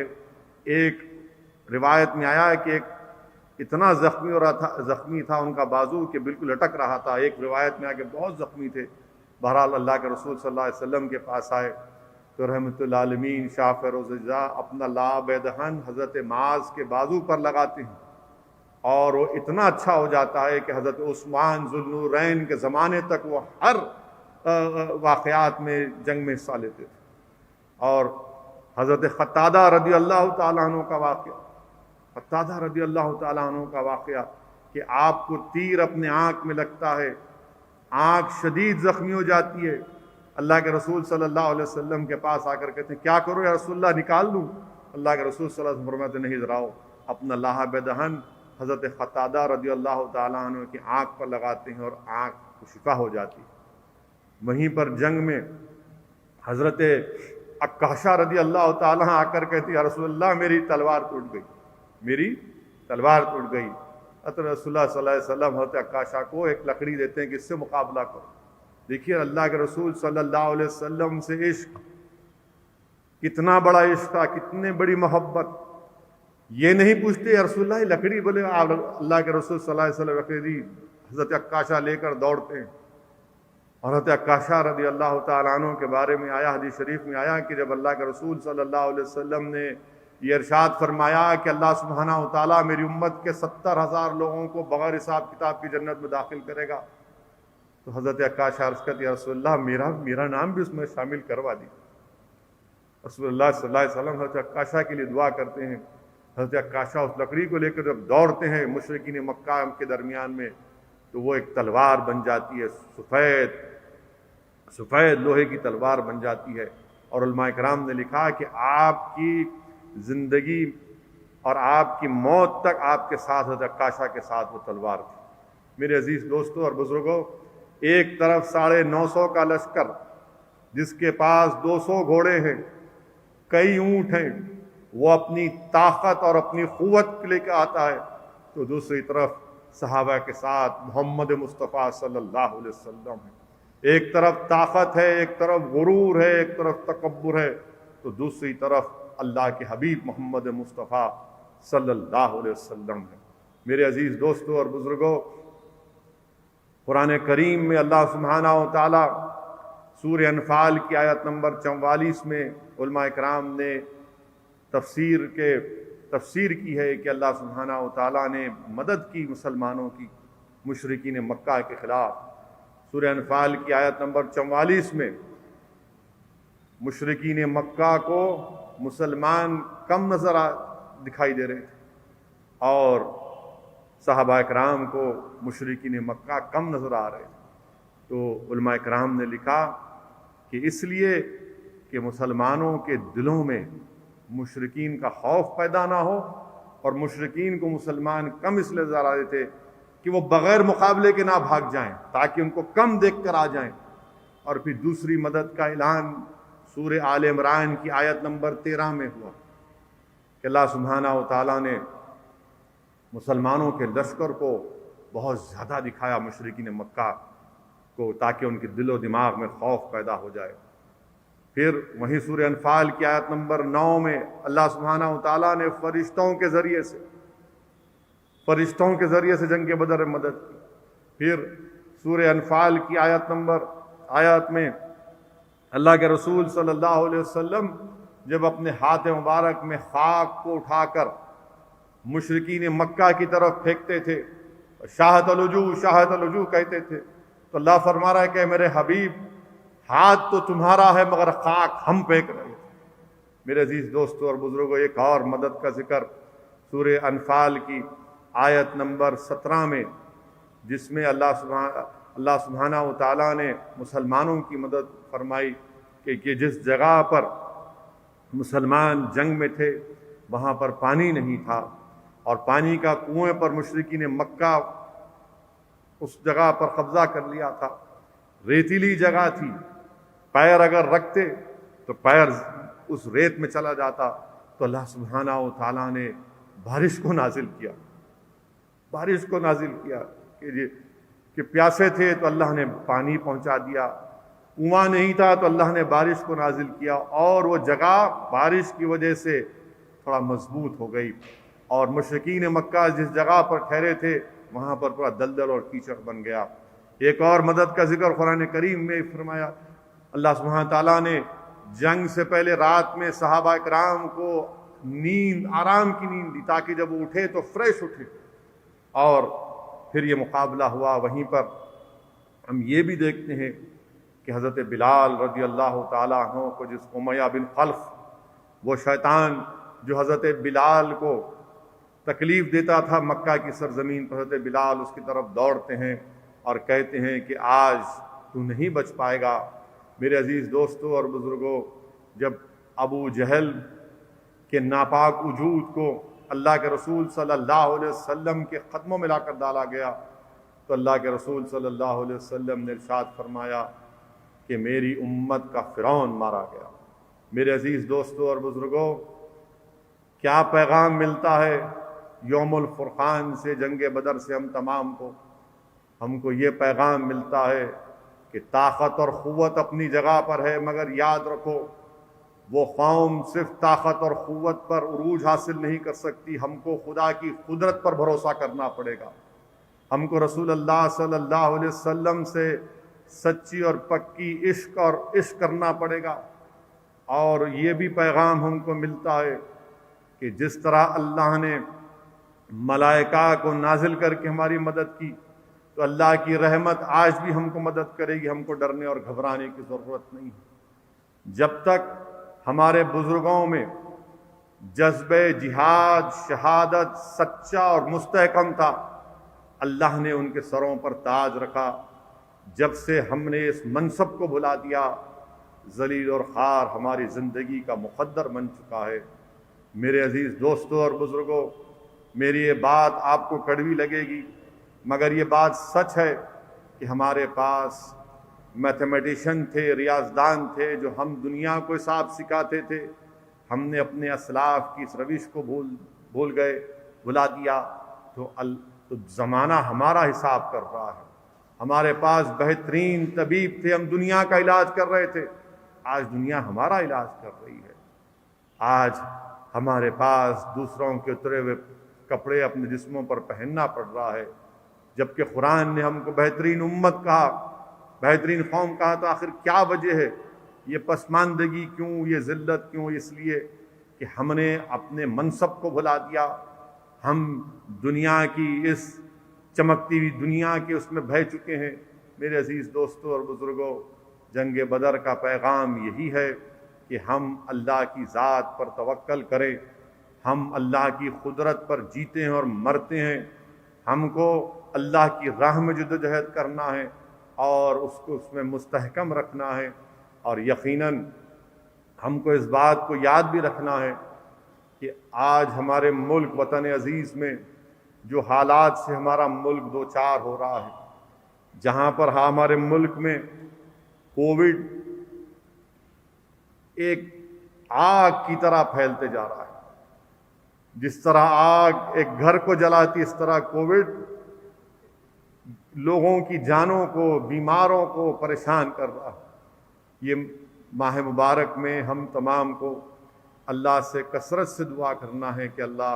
ایک روایت میں آیا ہے کہ ایک اتنا زخمی تھا ان کا بازو کہ بالکل لٹک رہا تھا، ایک روایت میں آیا کہ بہت زخمی تھے۔ بہرحال اللہ کے رسول صلی اللہ علیہ وسلم کے پاس آئے تو رحمت العالمین شاہ فیروز رضا اپنا لعاب دہن حضرت معاذ کے بازو پر لگاتے ہیں، اور وہ اتنا اچھا ہو جاتا ہے کہ حضرت عثمان ذو النورین کے زمانے تک وہ ہر واقعات میں جنگ میں حصہ لیتے تھے۔ اور حضرت قتادہ رضی اللہ تعالیٰ عنہ کا واقعہ، قتادہ رضی اللہ تعالیٰ عنہ کا واقعہ کہ آپ کو تیر اپنے آنکھ میں لگتا ہے، آنکھ شدید زخمی ہو جاتی ہے، اللہ کے رسول صلی اللہ علیہ وسلم کے پاس آ کر کہتے ہیں کیا کرو یا رسول اللہ، نکال لوں؟ اللہ کے رسول صلی اللہ علیہ وسلم فرماتے نہیں، ذراؤ اپنا لعاب دہن حضرت قتادہ رضی اللہ تعالیٰ عنہ کی آنکھ پر لگاتے ہیں اور آنکھ کو شفا ہو جاتی ہے۔ وہیں پر جنگ میں حضرت عکاشہ رضی اللہ تعالیٰ آ کر کہتی یا رسول اللہ میری تلوار ٹوٹ گئی، میری تلوار ٹوٹ گئی۔ حضرت رسول اللہ صلی اللہ علیہ وسلم حضرت عکاشہ کو ایک لکڑی دیتے ہیں کہ اس سے مقابلہ کرو۔ دیکھیے اللہ کے رسول صلی اللہ علیہ وسلم سے عشق، کتنا بڑا عشق تھا، کتنی بڑی محبت۔ یہ نہیں پوچھتے یا رسول اللہ لکڑی، بولے اللہ کے رسول صلی اللہ علیہ وسلم لکڑی دی، حضرت عکاشہ لے کر دوڑتے ہیں۔ اور حضرت عکاشہ رضی اللہ تعالیٰ عنہ کے بارے میں آیا، حدیث شریف میں آیا کہ جب اللہ کے رسول صلی اللہ علیہ وسلم نے یہ ارشاد فرمایا کہ اللہ سبحانہ و تعالیٰ میری امت کے 70,000 لوگوں کو بغیر حساب کتاب کی جنت میں داخل کرے گا، تو حضرت عکاشہ عرض کرتے یا رسول اللہ میرا نام بھی اس میں شامل کروا دی۔ رسول اللہ صلی اللہ علیہ وسلم حضرت عکاشہ کے لیے دعا کرتے ہیں۔ حضرت عکاشہ اس لکڑی کو لے کر جب دوڑتے ہیں مشرکین مکہ کے درمیان میں تو وہ ایک تلوار بن جاتی ہے، سفید لوہے کی تلوار بن جاتی ہے۔ اور علماء کرام نے لکھا کہ آپ کی زندگی اور آپ کی موت تک آپ کے ساتھ حضرت عکاشہ کے ساتھ وہ تلوار تھی۔ میرے عزیز دوستوں اور بزرگوں، ایک طرف 950 کا لشکر جس کے پاس 200 گھوڑے ہیں، کئی اونٹ ہیں، وہ اپنی طاقت اور اپنی قوت لے کے آتا ہے، تو دوسری طرف صحابہ کے ساتھ محمد مصطفیٰ صلی اللہ علیہ وسلم ہے۔ ایک طرف طاقت ہے، ایک طرف غرور ہے، ایک طرف تکبر ہے، تو دوسری طرف اللہ کے حبیب محمد مصطفیٰ صلی اللہ علیہ وسلم ہے۔ میرے عزیز دوستوں اور بزرگوں، قرآن کریم میں اللہ سبحانہ و تعالیٰ سورہ انفال کی آیت نمبر 44 میں علماء کرام نے تفسیر کی ہے کہ اللہ سبحانہ و تعالیٰ نے مدد کی مسلمانوں کی مشرکین مکہ کے خلاف۔ سورہ انفال کی آیت نمبر 44 میں مشرکین مکہ کو مسلمان کم دکھائی دے رہے تھے اور صحابہ اکرام کو مشرکین مکہ کم نظر آ رہے تھے۔ تو علماء اکرام نے لکھا کہ اس لیے کہ مسلمانوں کے دلوں میں مشرکین کا خوف پیدا نہ ہو، اور مشرکین کو مسلمان کم اس لیے نظر آ رہے تھے کہ وہ بغیر مقابلے کے نہ بھاگ جائیں تاکہ ان کو کم دیکھ کر آ جائیں۔ اور پھر دوسری مدد کا اعلان سورہ آل عمران کی آیت نمبر 13 میں ہوا کہ اللہ سبحانہ و تعالیٰ نے مسلمانوں کے لشکر کو بہت زیادہ دکھایا مشرکین مکہ کو تاکہ ان کے دل و دماغ میں خوف پیدا ہو جائے۔ پھر وہیں سورہ انفال کی آیت نمبر 9 میں اللہ سبحانہ و تعالیٰ نے فرشتوں کے ذریعے سے جنگ بدر میں مدد کی۔ پھر سورہ انفال کی آیت میں اللہ کے رسول صلی اللہ علیہ وسلم جب اپنے ہاتھ مبارک میں خاک کو اٹھا کر مشرکین مکہ کی طرف پھینکتے تھے، شاہت الوجوہ کہتے تھے، تو اللہ فرما رہا ہے کہ میرے حبیب ہاتھ تو تمہارا ہے مگر خاک ہم پھینک رہے ہیں۔ میرے عزیز دوستو اور بزرگوں، ایک اور مدد کا ذکر سورہ انفال کی آیت نمبر 17 میں، جس میں اللہ سبحانہ و تعالیٰ نے مسلمانوں کی مدد فرمائی کہ جس جگہ پر مسلمان جنگ میں تھے وہاں پر پانی نہیں تھا، اور پانی کا کنویں پر مشرکین مکہ اس جگہ پر قبضہ کر لیا تھا، ریتیلی جگہ تھی، پیر اگر رکھتے تو پیر اس ریت میں چلا جاتا، تو اللہ سبحانہ و تعالیٰ نے بارش کو نازل کیا کہ پیاسے تھے تو اللہ نے پانی پہنچا دیا، کنواں نہیں تھا تو اللہ نے بارش کو نازل کیا، اور وہ جگہ بارش کی وجہ سے تھوڑا مضبوط ہو گئی، اور مشرکین مکہ جس جگہ پر ٹھہرے تھے وہاں پر پورا دلدل اور کیچڑ بن گیا۔ ایک اور مدد کا ذکر قرآن کریم میں فرمایا، اللہ سبحانہ تعالیٰ نے جنگ سے پہلے رات میں صحابہ کرام کو آرام کی نیند دی تاکہ جب وہ اٹھے تو فریش اٹھے، اور پھر یہ مقابلہ ہوا۔ وہیں پر ہم یہ بھی دیکھتے ہیں کہ حضرت بلال رضی اللہ تعالیٰ عنہ کو، جس امیہ بن خلف، وہ شیطان جو حضرت بلال کو تکلیف دیتا تھا مکہ کی سرزمین پر، حضرت بلال اس کی طرف دوڑتے ہیں اور کہتے ہیں کہ آج تو نہیں بچ پائے گا۔ میرے عزیز دوستوں اور بزرگوں، جب ابو جہل کے ناپاک وجود کو اللہ کے رسول صلی اللہ علیہ وسلم کے قدموں میں لا کر ڈالا گیا، تو اللہ کے رسول صلی اللہ علیہ وسلم نے ارشاد فرمایا کہ میری امت کا فرعون مارا گیا۔ میرے عزیز دوستوں اور بزرگوں، کیا پیغام ملتا ہے یوم الفرقان سے، جنگ بدر سے ہم کو یہ پیغام ملتا ہے کہ طاقت اور قوت اپنی جگہ پر ہے، مگر یاد رکھو وہ قوم صرف طاقت اور قوت پر عروج حاصل نہیں کر سکتی، ہم کو خدا کی قدرت پر بھروسہ کرنا پڑے گا، ہم کو رسول اللہ صلی اللہ علیہ وسلم سے سچی اور پکی عشق کرنا پڑے گا۔ اور یہ بھی پیغام ہم کو ملتا ہے کہ جس طرح اللہ نے ملائکہ کو نازل کر کے ہماری مدد کی، تو اللہ کی رحمت آج بھی ہم کو مدد کرے گی، ہم کو ڈرنے اور گھبرانے کی ضرورت نہیں ہے۔ جب تک ہمارے بزرگوں میں جذبہ جہاد، شہادت سچا اور مستحکم تھا، اللہ نے ان کے سروں پر تاج رکھا۔ جب سے ہم نے اس منصب کو بھلا دیا، ذلیل اور خوار ہماری زندگی کا مقدر بن چکا ہے۔ میرے عزیز دوستوں اور بزرگوں، میری یہ بات آپ کو کڑوی لگے گی، مگر یہ بات سچ ہے کہ ہمارے پاس میتھمیٹیشین تھے، ریاضدان تھے، جو ہم دنیا کو حساب سکھاتے تھے، ہم نے اپنے اسلاف کی اس روش کو بھلا دیا، تو زمانہ ہمارا حساب کر رہا ہے۔ ہمارے پاس بہترین طبیب تھے، ہم دنیا کا علاج کر رہے تھے، آج دنیا ہمارا علاج کر رہی ہے۔ آج ہمارے پاس دوسروں کے اترے ہوئے کپڑے اپنے جسموں پر پہننا پڑ رہا ہے، جبکہ قرآن نے ہم کو بہترین امت کہا، بہترین قوم کہا، تو آخر کیا وجہ ہے؟ یہ پسماندگی کیوں، یہ ذلت کیوں؟ اس لیے کہ ہم نے اپنے منصب کو بھلا دیا، ہم دنیا کی اس چمکتی ہوئی دنیا کے اس میں بہہ چکے ہیں۔ میرے عزیز دوستوں اور بزرگوں، جنگ بدر کا پیغام یہی ہے کہ ہم اللہ کی ذات پر توکل کریں، ہم اللہ کی قدرت پر جیتے ہیں اور مرتے ہیں، ہم کو اللہ کی راہ میں جدوجہد کرنا ہے اور اس کو اس میں مستحکم رکھنا ہے، اور یقیناً ہم کو اس بات کو یاد بھی رکھنا ہے کہ آج ہمارے ملک وطن عزیز میں جو حالات سے ہمارا ملک دوچار ہو رہا ہے، جہاں پر ہمارے ملک میں کووڈ ایک آگ کی طرح پھیلتے جا رہا ہے، جس طرح آگ ایک گھر کو جلاتی اس طرح کووڈ لوگوں کی جانوں کو، بیماروں کو پریشان کر رہا ہے۔ یہ ماہ مبارک میں ہم تمام کو اللہ سے کثرت سے دعا کرنا ہے کہ اللہ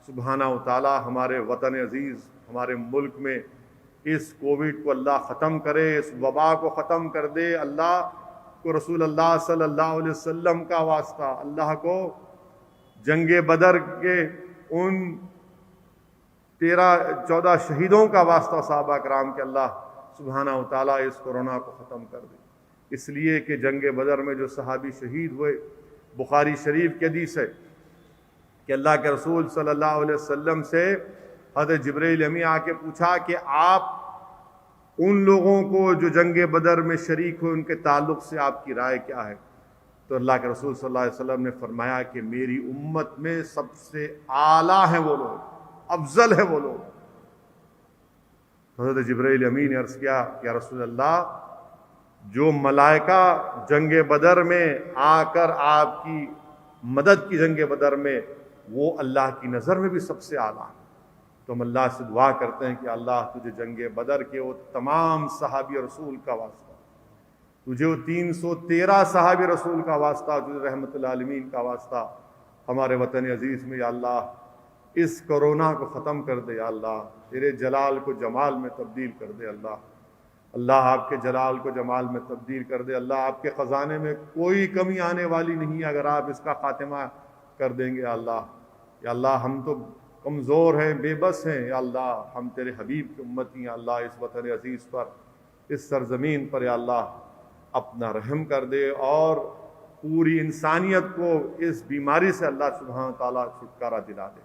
سبحانہ و تعالی ہمارے وطن عزیز، ہمارے ملک میں اس کووڈ کو اللہ ختم کرے، اس وبا کو ختم کر دے۔ اللہ کو رسول اللہ صلی اللہ علیہ وسلم کا واسطہ، اللہ کو جنگ بدر کے ان 13-14 شہیدوں کا واسطہ صحابہ کرام کے اللہ سبحانہ و تعالیٰ اس کورونا کو ختم کر دے، اس لیے کہ جنگ بدر میں جو صحابی شہید ہوئے، بخاری شریف کی حدیث ہے کہ اللہ کے رسول صلی اللہ علیہ وسلم سے حضرت جبرائیل امین آ کے پوچھا کہ آپ ان لوگوں کو جو جنگ بدر میں شریک ہوئے ان کے تعلق سے آپ کی رائے کیا ہے؟ تو اللہ کے رسول صلی اللہ علیہ وسلم نے فرمایا کہ میری امت میں سب سے اعلیٰ ہیں وہ لوگ، افضل ہے وہ لوگ۔ حضرت جبرائیل امین نے عرض کیا یا رسول اللہ، جو ملائکہ جنگ بدر میں آ کر آپ کی مدد کی جنگ بدر میں، وہ اللہ کی نظر میں بھی سب سے اعلیٰ ہیں۔ تو ہم اللہ سے دعا کرتے ہیں کہ اللہ تجھے جنگ بدر کے وہ تمام صحابی رسول کا واسطہ، تجھے وہ 313 صحابی رسول کا واسطہ، تجھے رحمت العالمین کا واسطہ ہمارے وطن عزیز میں یا اللہ اس کورونا کو ختم کر دے، یا اللہ تیرے جلال کو جمال میں تبدیل کر دے، اللہ آپ کے جلال کو جمال میں تبدیل کر دے، اللہ آپ کے خزانے میں کوئی کمی آنے والی نہیں اگر آپ اس کا خاتمہ کر دیں گے۔ یا اللہ ہم تو کمزور ہیں، بے بس ہیں، یا اللہ ہم تیرے حبیب کی امتی ہیں، اللہ اس وطن عزیز پر، اس سرزمین پر یا اللہ اپنا رحم کر دے اور پوری انسانیت کو اس بیماری سے اللہ سبحانہ تعالیٰ چھٹکارا دلا دے۔